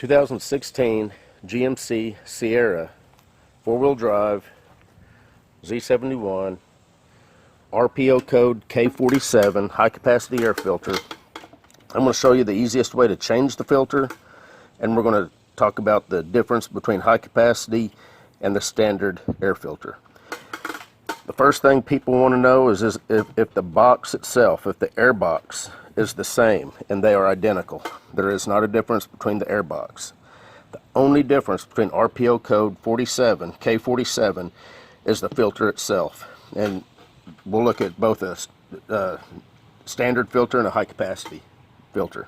2016 GMC Sierra, four-wheel drive, Z71, RPO code K47, high-capacity air filter. I'm going to show you the easiest way to change the filter, and we're going to talk about the difference between high-capacity and the standard air filter. The first thing people want to know is if the box itself, if the air box is the same and they are identical. There is not a difference between the air box. The only difference between RPO code 47, K47, is the filter itself. And we'll look at both a standard filter and a high capacity filter.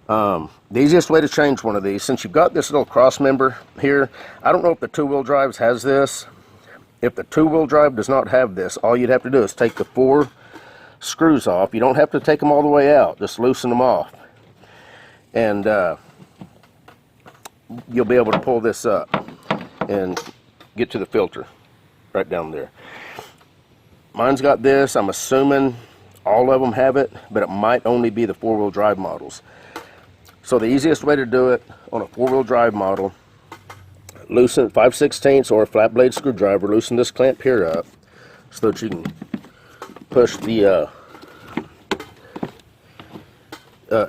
The easiest way to change one of these, since you've got this little cross member here, I don't know if the two-wheel drive has this. If the two-wheel drive does not have this, all you'd have to do is take the 4 screws off. You don't have to take them all the way out, just loosen them off, and you'll be able to pull this up and get to the filter right down there. Mine's got this. I'm assuming all of them have it, but it might only be the 4-wheel drive models. So the easiest way to do it on a 4-wheel drive model, loosen 5/16 or a flat blade screwdriver, loosen this clamp here up so that you can push the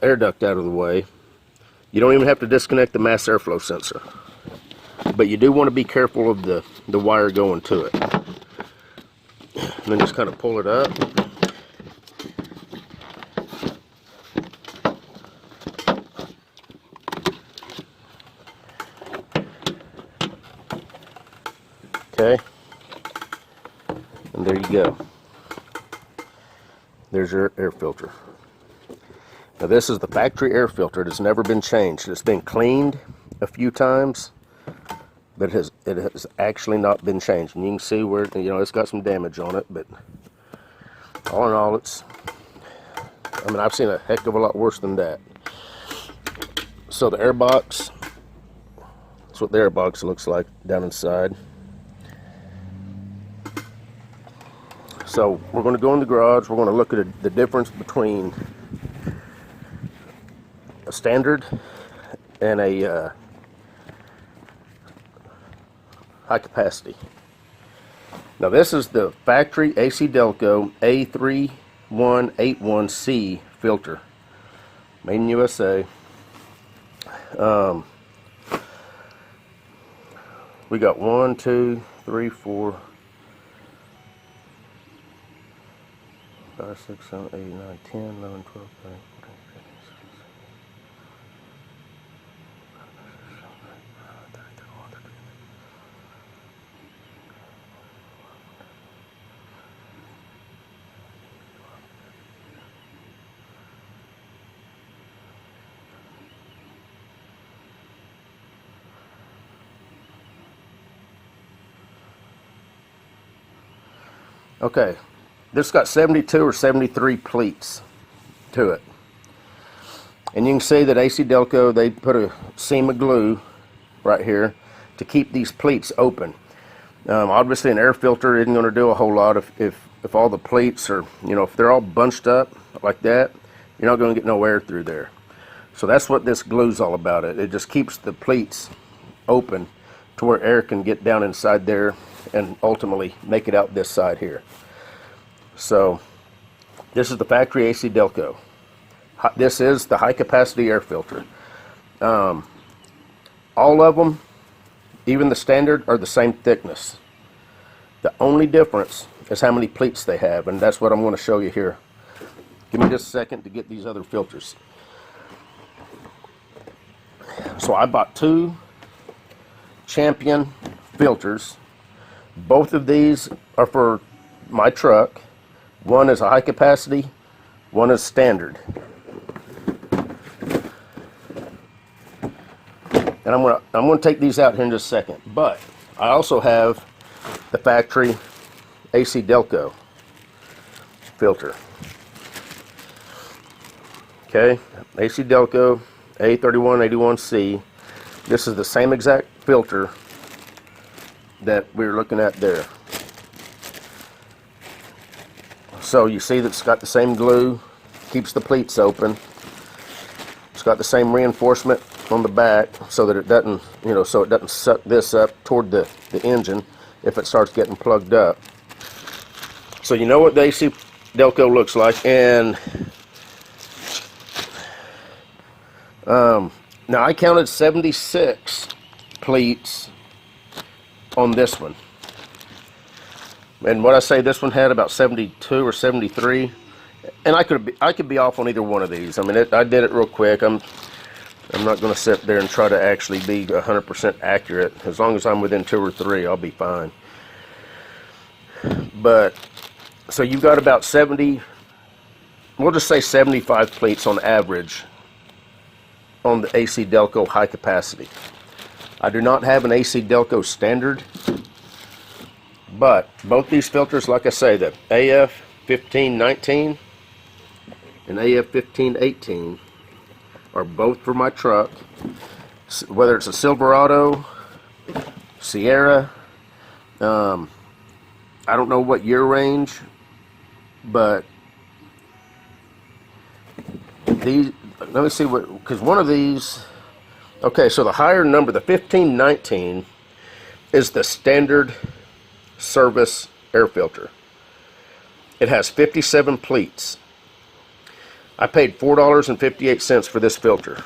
air duct out of the way. You don't even have to disconnect the mass airflow sensor, but you do want to be careful of the wire going to it. And then just kind of pull it up. Okay, and there you go. There's your air filter. Now this is the factory air filter. It has never been changed. It's been cleaned a few times, but it has actually not been changed. And you can see where, you know, it's got some damage on it, but all in all, I mean, I've seen a heck of a lot worse than that. So the air box, that's what the air box looks like down inside. So we're going to go in the garage. We're going to look at the difference between a standard and a high capacity. Now this is the factory AC Delco A3181C filter, made in USA. We got 1, 2, 3, 4, 5, 6, 7, 8, 9, 10, 11, 12, 13, 14, 15, 16, 17, 18, 19, 20. Okay. This got 72 or 73 pleats to it. And you can see that AC Delco, they put a seam of glue right here to keep these pleats open. Obviously an air filter isn't going to do a whole lot if all the pleats are, you know, if they're all bunched up like that, you're not going to get no air through there. So that's what this glue's all about. It just keeps the pleats open to where air can get down inside there and ultimately make it out this side here. So this is the factory AC Delco. This is the high capacity air filter. All of them, even the standard, are the same thickness. The only difference is how many pleats they have, and that's what I'm going to show you here. Give me just a second to get these other filters. So I bought 2 Champion filters. Both of these are for my truck. One is a high capacity, one is standard. And I'm gonna take these out here in just a second. But I also have the factory AC Delco filter. Okay, AC Delco A3181C. This is the same exact filter that we were looking at there. So you see that it's got the same glue, keeps the pleats open. It's got the same reinforcement on the back so that it doesn't, so it doesn't suck this up toward the engine if it starts getting plugged up. So you know what the AC Delco looks like. And now I counted 76 pleats on this one. And what I say, this one had about 72 or 73. And I could be off on either one of these. I mean, I did it real quick. I'm not going to sit there and try to actually be 100% accurate. As long as I'm within 2 or 3, I'll be fine. But so you've got about 70, we'll just say 75 pleats on average on the AC Delco high capacity. I do not have an AC Delco standard, but both these filters, like I say, the AF 1519 and AF 1518 are both for my truck, whether it's a Silverado, Sierra, I don't know what year range, but these, let me see what, because one of these, okay, so the higher number, the 1519, is the standard service air filter. It has 57 pleats. I paid $4.58 for this filter.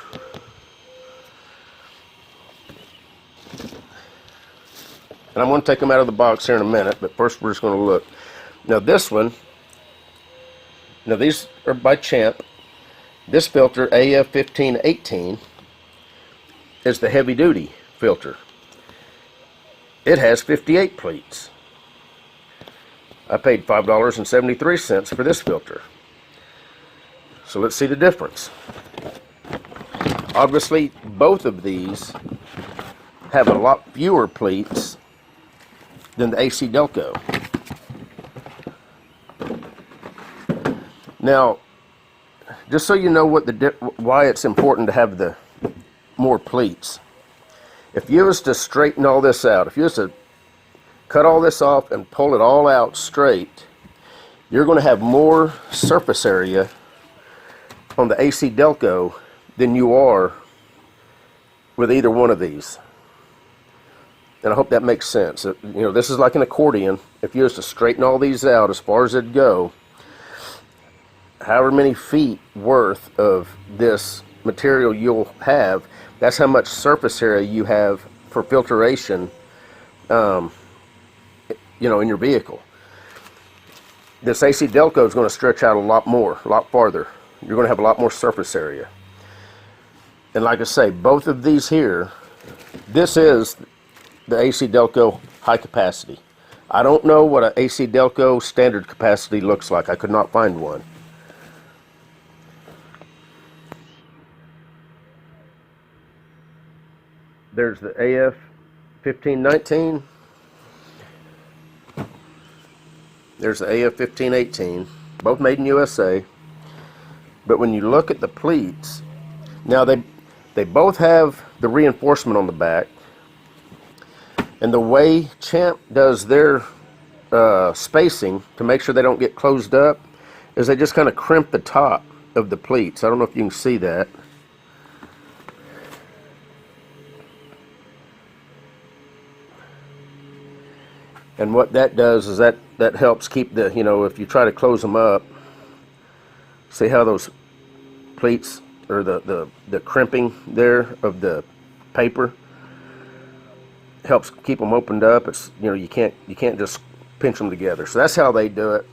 And I'm going to take them out of the box here in a minute, but first we're just going to look. Now this one, now these are by Champ. This filter, AF 1518, is the heavy duty filter. It has 58 pleats. I paid $5.73 for this filter. So let's see the difference. Obviously, both of these have a lot fewer pleats than the AC Delco. Now, just so you know why it's important to have the more pleats. If you was to straighten all this out, if you was to cut all this off and pull it all out straight, you're going to have more surface area on the AC Delco than you are with either one of these. And I hope that makes sense. This is like an accordion. If you was to straighten all these out as far as it'd go, however many feet worth of this material you'll have, that's how much surface area you have for filtration in your vehicle. This AC Delco is going to stretch out a lot more, a lot farther. You're going to have a lot more surface area. And like I say, both of these here, this is the AC Delco high capacity. I don't know what an AC Delco standard capacity looks like. I could not find one. There's the AF 1519. There's the AF 1518. Both made in USA. But when you look at the pleats, now they both have the reinforcement on the back. And the way Champ does their spacing to make sure they don't get closed up is they just kind of crimp the top of the pleats. I don't know if you can see that. And what that does is that helps keep the, if you try to close them up, see how those pleats, or the crimping there of the paper, helps keep them opened up. It's, you can't just pinch them together. So that's how they do it.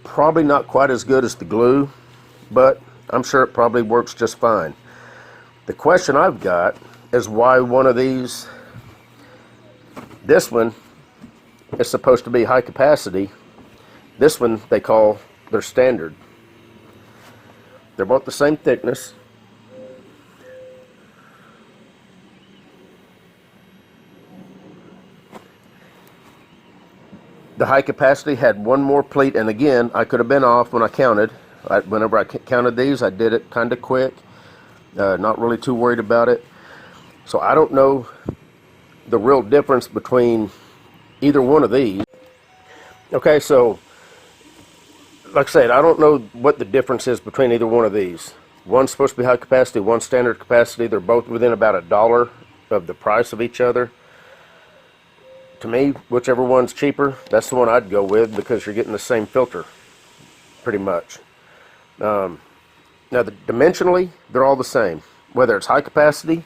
Probably not quite as good as the glue, but I'm sure it probably works just fine. The question I've got is why one of these, this one is supposed to be high capacity. This one they call their standard. They're both the same thickness. The high capacity had one more pleat, and again, I could have been off when I counted. Whenever I counted these, I did it kind of quick. Not really too worried about it. So I don't know the real difference between either one of these. Okay, so like I said, I don't know what the difference is between either one of these. One's supposed to be high capacity, one's standard capacity. They're both within about $1 of the price of each other. To me, whichever one's cheaper, that's the one I'd go with, because you're getting the same filter, pretty much. Now, dimensionally, they're all the same. Whether it's high capacity,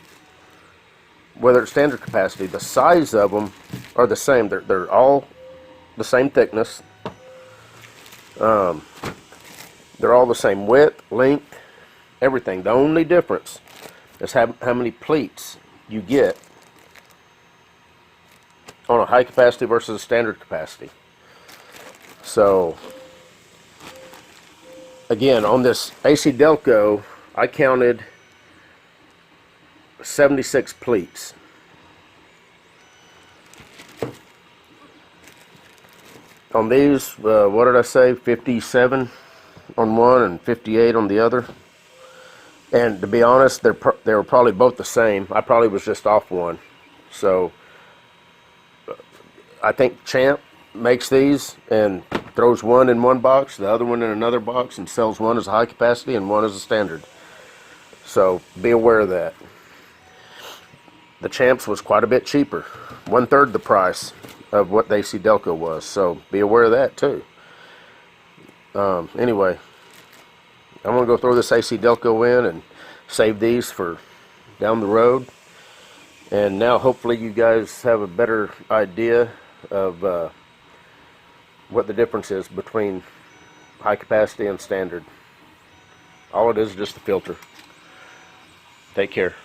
whether it's standard capacity, the size of them are the same. They're all the same thickness. They're all the same width, length, everything. The only difference is how many pleats you get on a high capacity versus a standard capacity. So again, on this AC Delco, I counted 76 pleats. On these, what did I say? 57 on one and 58 on the other. And to be honest, they were probably both the same. I probably was just off one. So I think Champ makes these and throws one in one box, the other one in another box, and sells one as a high capacity and one as a standard. So be aware of that. The Champ's was quite a bit cheaper, 1/3 the price of what the AC Delco was. So be aware of that too. Anyway, I'm going to go throw this AC Delco in and save these for down the road. And now hopefully you guys have a better idea of what the difference is between high capacity and standard. All it is just the filter. Take care.